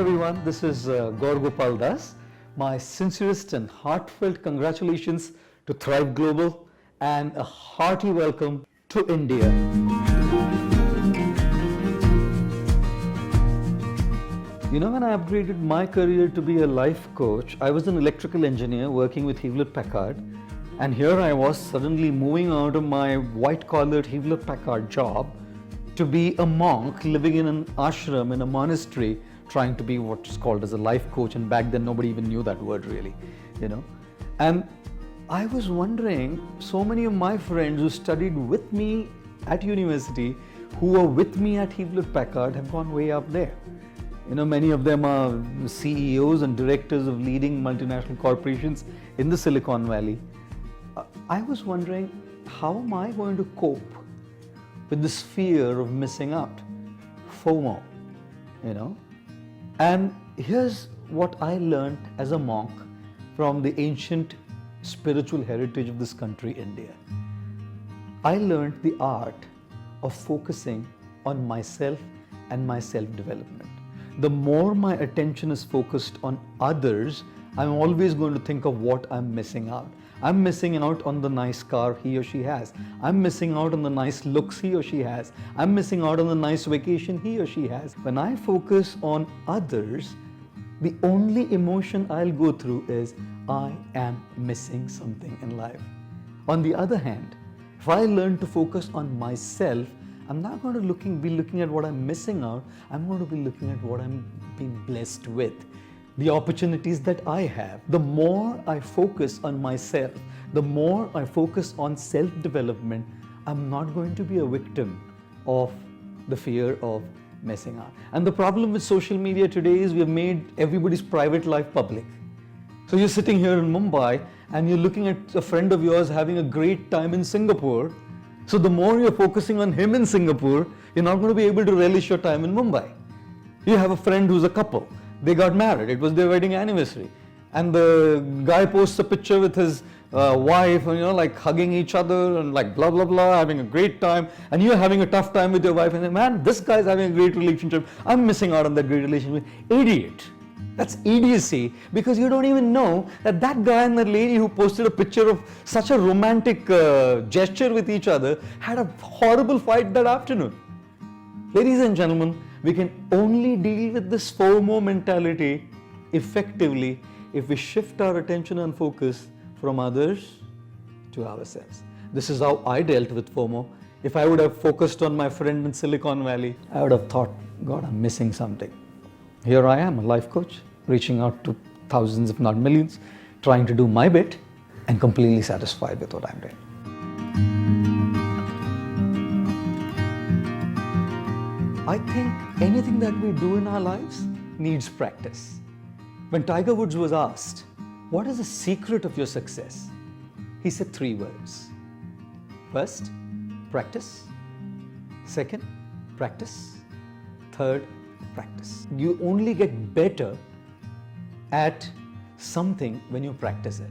everyone, this is Gaur Gopal Das. My sincerest and heartfelt congratulations to Thrive Global and a hearty welcome to India. You know, when I upgraded my career to be a life coach, I was an electrical engineer working with Hewlett-Packard, and here I was suddenly moving out of my white-collared Hewlett-Packard job to be a monk living in an ashram in a monastery, trying to be what's called as a life coach, and back then nobody even knew that word really, you know. And I was wondering, so many of my friends who studied with me at university, who were with me at Hewlett-Packard, have gone way up there. You know, many of them are CEOs and directors of leading multinational corporations in the Silicon Valley. I was wondering, how am I going to cope with this fear of missing out, FOMO, you know? And here's what I learned as a monk from the ancient spiritual heritage of this country, India. I learned the art of focusing on myself and my self-development. The more my attention is focused on others, I'm always going to think of what I'm missing out. I'm missing out on the nice car he or she has. I'm missing out on the nice looks he or she has. I'm missing out on the nice vacation he or she has. When I focus on others, the only emotion I'll go through is, I am missing something in life. On the other hand, if I learn to focus on myself, I'm not going to be looking at what I'm missing out. I'm going to be looking at what I'm being blessed with, the opportunities that I have. The more I focus on myself, the more I focus on self-development, I'm not going to be a victim of the fear of missing out. And the problem with social media today is we have made everybody's private life public. So you're sitting here in Mumbai and you're looking at a friend of yours having a great time in Singapore. So the more you're focusing on him in Singapore, you're not going to be able to relish your time in Mumbai. You have a friend who's a couple. They got married. It was their wedding anniversary. And the guy posts a picture with his wife, and, you know, like hugging each other and like blah, blah, blah, having a great time. And you're having a tough time with your wife. And man, this guy's having a great relationship. I'm missing out on that great relationship. Idiot. That's idiocy, because you don't even know that that guy and that lady who posted a picture of such a romantic gesture with each other had a horrible fight that afternoon. Ladies and gentlemen, we can only deal with this FOMO mentality effectively if we shift our attention and focus from others to ourselves. This is how I dealt with FOMO. If I would have focused on my friend in Silicon Valley, I would have thought, God, I'm missing something. Here I am, a life coach, reaching out to thousands, if not millions, trying to do my bit and completely satisfied with what I'm doing. I think anything that we do in our lives needs practice. When Tiger Woods was asked, what is the secret of your success? He said 3 words. First, practice. Second, practice. Third, practice. You only get better at something when you practice it.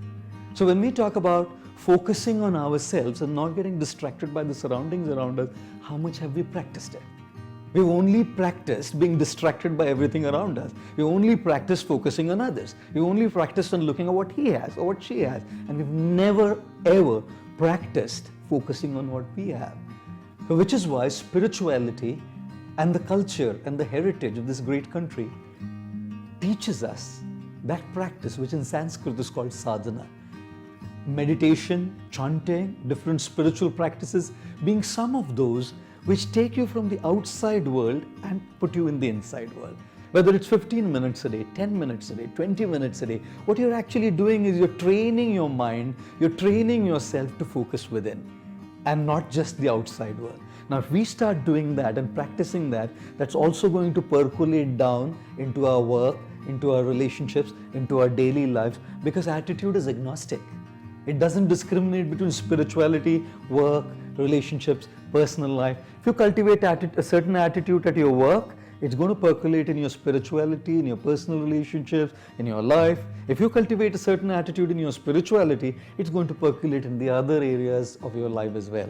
So when we talk about focusing on ourselves and not getting distracted by the surroundings around us, how much have we practiced it? We've only practiced being distracted by everything around us. We've only practiced focusing on others. We've only practiced on looking at what he has or what she has. And we've never ever practiced focusing on what we have. So which is why spirituality and the culture and the heritage of this great country teaches us that practice, which in Sanskrit is called sadhana. Meditation, chanting, different spiritual practices being some of those which take you from the outside world and put you in the inside world. Whether it's 15 minutes a day, 10 minutes a day, 20 minutes a day, what you're actually doing is you're training your mind, you're training yourself to focus within and not just the outside world. Now, if we start doing that and practicing that, that's also going to percolate down into our work, into our relationships, into our daily lives, because attitude is agnostic. It doesn't discriminate between spirituality, work, relationships, personal life. If you cultivate a certain attitude at your work, it's going to percolate in your spirituality, in your personal relationships, in your life. If you cultivate a certain attitude in your spirituality, it's going to percolate in the other areas of your life as well.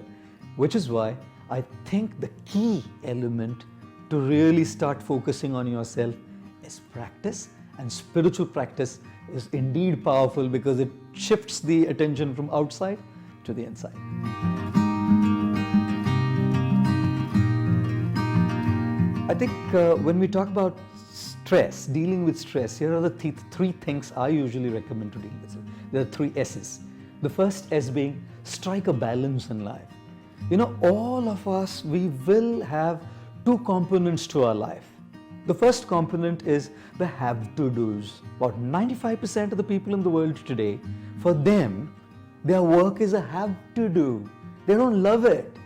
Which is why I think the key element to really start focusing on yourself is practice, and spiritual practice is indeed powerful because it shifts the attention from outside to the inside. I think when we talk about stress, dealing with stress, here are the three things I usually recommend to deal with it. There are 3 S's. The first S being strike a balance in life. You know, all of us, we will have 2 components to our life. The first component is the have-to-dos. About 95% of the people in the world today, for them, their work is a have-to-do. They don't love it.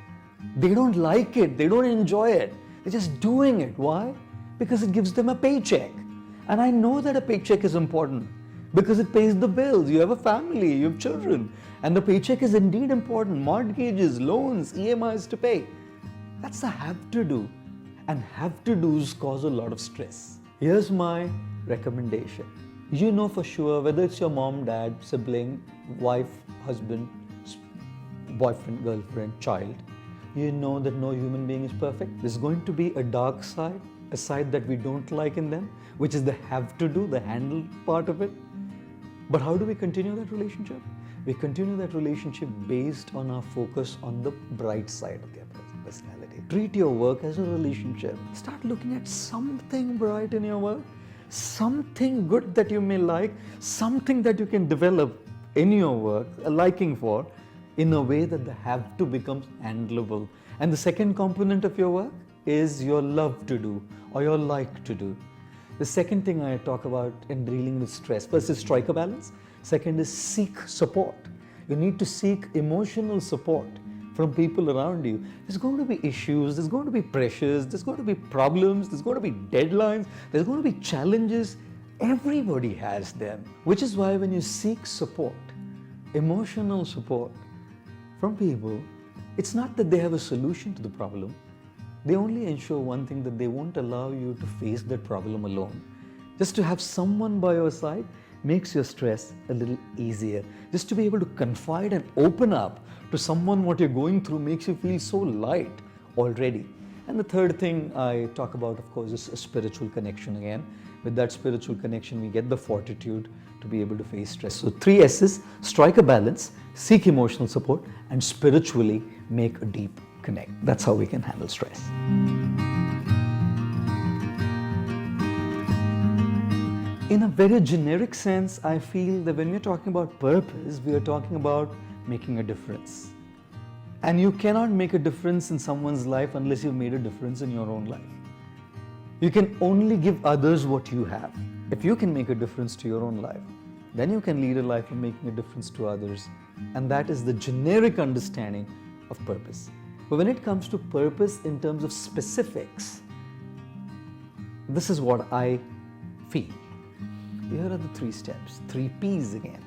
They don't like it. They don't enjoy it. They're just doing it. Why? Because it gives them a paycheck. And I know that a paycheck is important because it pays the bills. You have a family, you have children, and the paycheck is indeed important. Mortgages, loans, EMIs to pay. That's a have-to-do. And have-to-dos cause a lot of stress. Here's my recommendation. You know for sure, whether it's your mom, dad, sibling, wife, husband, boyfriend, girlfriend, child, you know that no human being is perfect. There's going to be a dark side, a side that we don't like in them, which is the have-to-do, the handle part of it. But how do we continue that relationship? We continue that relationship based on our focus on the bright side of their personality. Treat your work as a relationship. Start looking at something bright in your work, something good that you may like, something that you can develop in your work, a liking for, in a way that the have-to becomes handleable. And the second component of your work is your love to do or your like to do. The second thing I talk about in dealing with stress, first is strike a balance. Second is seek support. You need to seek emotional support from people around you. There's going to be issues, there's going to be pressures, there's going to be problems, there's going to be deadlines, there's going to be challenges. Everybody has them. Which is why when you seek support, emotional support from people, it's not that they have a solution to the problem. They only ensure one thing, that they won't allow you to face that problem alone. Just to have someone by your side makes your stress a little easier. Just to be able to confide and open up to someone what you're going through makes you feel so light already. And the third thing I talk about, of course, is a spiritual connection again. With that spiritual connection, we get the fortitude to be able to face stress. So 3 S's, strike a balance, seek emotional support, and spiritually make a deep connect. That's how we can handle stress. In a very generic sense, I feel that when we're talking about purpose, we are talking about making a difference. And you cannot make a difference in someone's life unless you've made a difference in your own life. You can only give others what you have. If you can make a difference to your own life, then you can lead a life of making a difference to others. And that is the generic understanding of purpose. But when it comes to purpose in terms of specifics, this is what I feel. Here are the 3 steps, 3 P's again.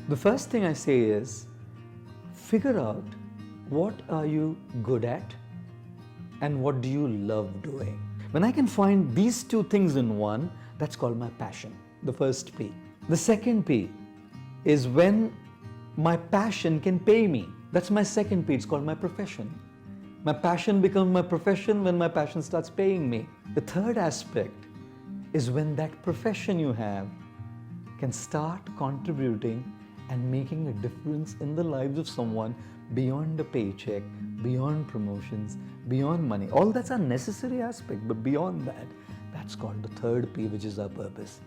The first thing I say is, figure out what are you good at and what do you love doing. When I can find these 2 things in one, that's called my passion, the first P. The second P is when my passion can pay me. That's my second P, it's called my profession. My passion becomes my profession when my passion starts paying me. The third aspect is when that profession you have can start contributing and making a difference in the lives of someone beyond a paycheck, beyond promotions, beyond money. All that's a necessary aspect, but beyond that, that's called the third P, which is our purpose.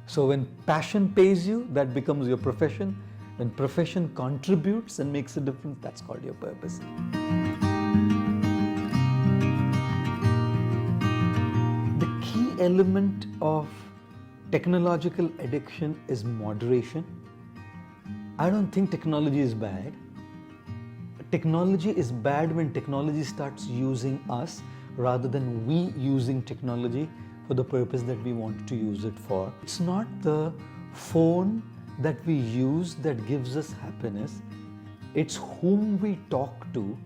So when passion pays you, that becomes your profession. When profession contributes and makes a difference, that's called your purpose. The key element of technological addiction is moderation. I don't think technology is bad. Technology is bad when technology starts using us rather than we using technology for the purpose that we want to use it for. It's not the phone that we use that gives us happiness. It's whom we talk to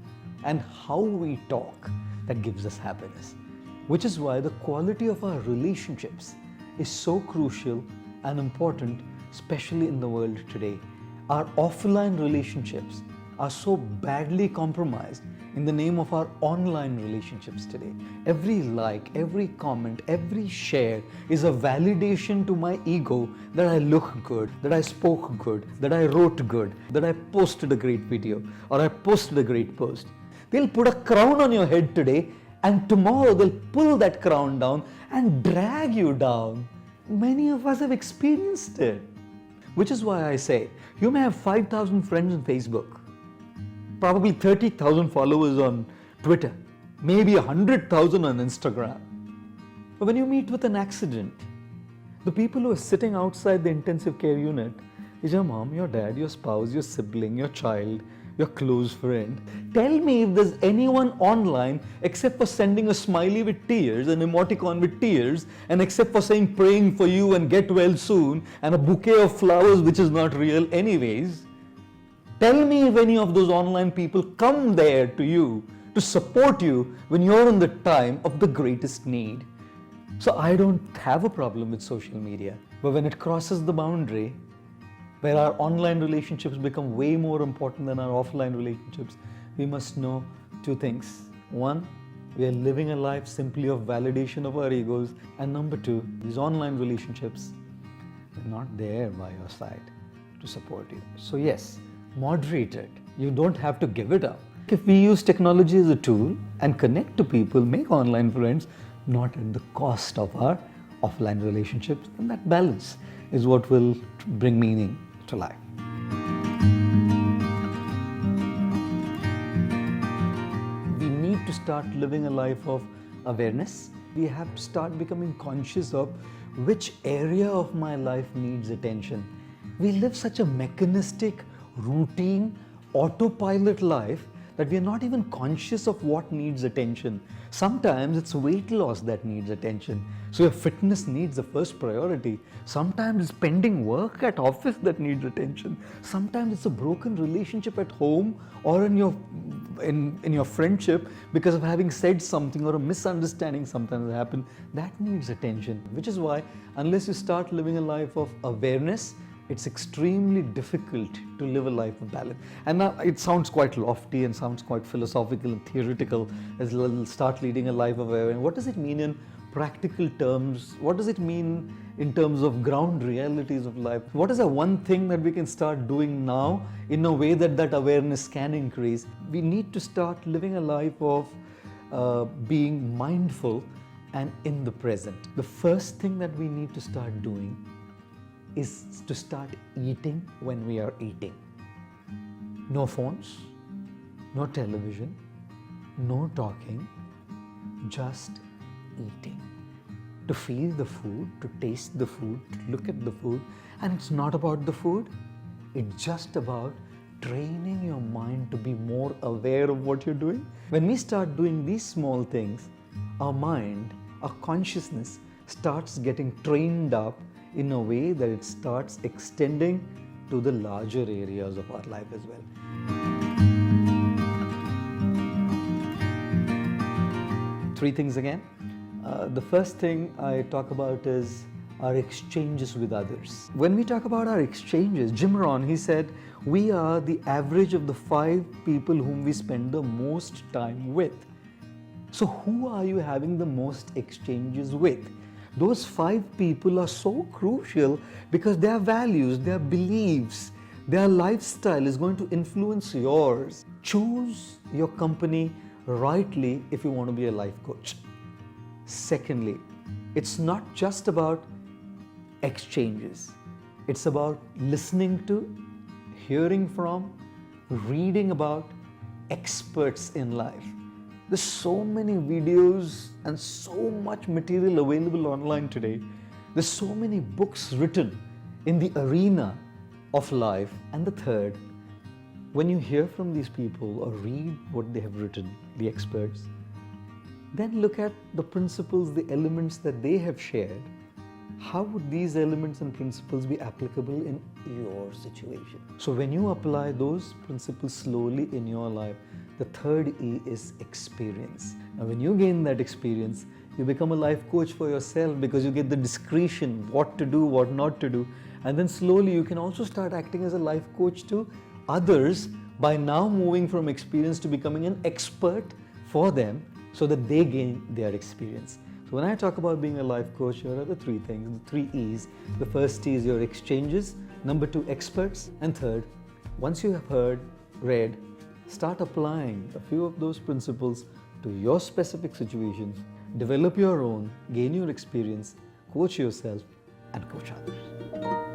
and how we talk that gives us happiness. Which is why the quality of our relationships is so crucial and important, especially in the world today. Our offline relationships are so badly compromised in the name of our online relationships today. Every like, every comment, every share is a validation to my ego that I look good, that I spoke good, that I wrote good, that I posted a great video or I posted a great post. They'll put a crown on your head today and tomorrow they'll pull that crown down and drag you down. Many of us have experienced it. Which is why I say, you may have 5,000 friends on Facebook, probably 30,000 followers on Twitter, maybe 100,000 on Instagram. But when you meet with an accident, the people who are sitting outside the intensive care unit is your mom, your dad, your spouse, your sibling, your child, your close friend. Tell me if there's anyone online except for sending a smiley with tears, an emoticon with tears, and except for saying praying for you and get well soon, and a bouquet of flowers which is not real anyways. Tell me if any of those online people come there to you to support you when you're in the time of the greatest need. So I don't have a problem with social media, but when it crosses the boundary, where our online relationships become way more important than our offline relationships, we must know two things. One, we are living a life simply of validation of our egos. And number two, these online relationships are not there by your side to support you. So yes, moderate it. You don't have to give it up. If we use technology as a tool and connect to people, make online friends, not at the cost of our offline relationships, then that balance is what will bring meaning to life. We need to start living a life of awareness. We have to start becoming conscious of which area of my life needs attention. We live such a mechanistic, routine, autopilot life that we are not even conscious of what needs attention. Sometimes it's weight loss that needs attention. So your fitness needs the first priority. Sometimes it's pending work at office that needs attention. Sometimes it's a broken relationship at home or in your friendship because of having said something or a misunderstanding sometimes happened. That needs attention. Which is why unless you start living a life of awareness, it's extremely difficult to live a life of balance. And now it sounds quite lofty and sounds quite philosophical and theoretical as we'll start leading a life of awareness. What does it mean in practical terms? What does it mean in terms of ground realities of life? What is the one thing that we can start doing now in a way that that awareness can increase? We need to start living a life of being mindful and in the present. The first thing that we need to start doing is to start eating when we are eating. No phones, no television, no talking, just eating. To feel the food, to taste the food, to look at the food. And it's not about the food, it's just about training your mind to be more aware of what you're doing. When we start doing these small things, our mind, our consciousness starts getting trained up in a way that it starts extending to the larger areas of our life as well. Three things again. The first thing I talk about is our exchanges with others. When we talk about our exchanges, Jim Rohn, he said, we are the average of the 5 people whom we spend the most time with. So who are you having the most exchanges with? Those 5 people are so crucial because their values, their beliefs, their lifestyle is going to influence yours. Choose your company rightly if you want to be a life coach. Secondly, it's not just about exchanges. It's about listening to, hearing from, reading about experts in life. There's so many videos and so much material available online today. There's so many books written in the arena of life. And the third, when you hear from these people or read what they have written, the experts, then look at the principles, the elements that they have shared. How would these elements and principles be applicable in your situation? So when you apply those principles slowly in your life, the third E is experience. Now when you gain that experience, you become a life coach for yourself because you get the discretion, what to do, what not to do. And then slowly you can also start acting as a life coach to others by now moving from experience to becoming an expert for them so that they gain their experience. So when I talk about being a life coach, here are the three things, the three E's. The first E is your exchanges, number two, experts, and third, once you have heard, read, start applying a few of those principles to your specific situations, develop your own, gain your experience, coach yourself, and coach others.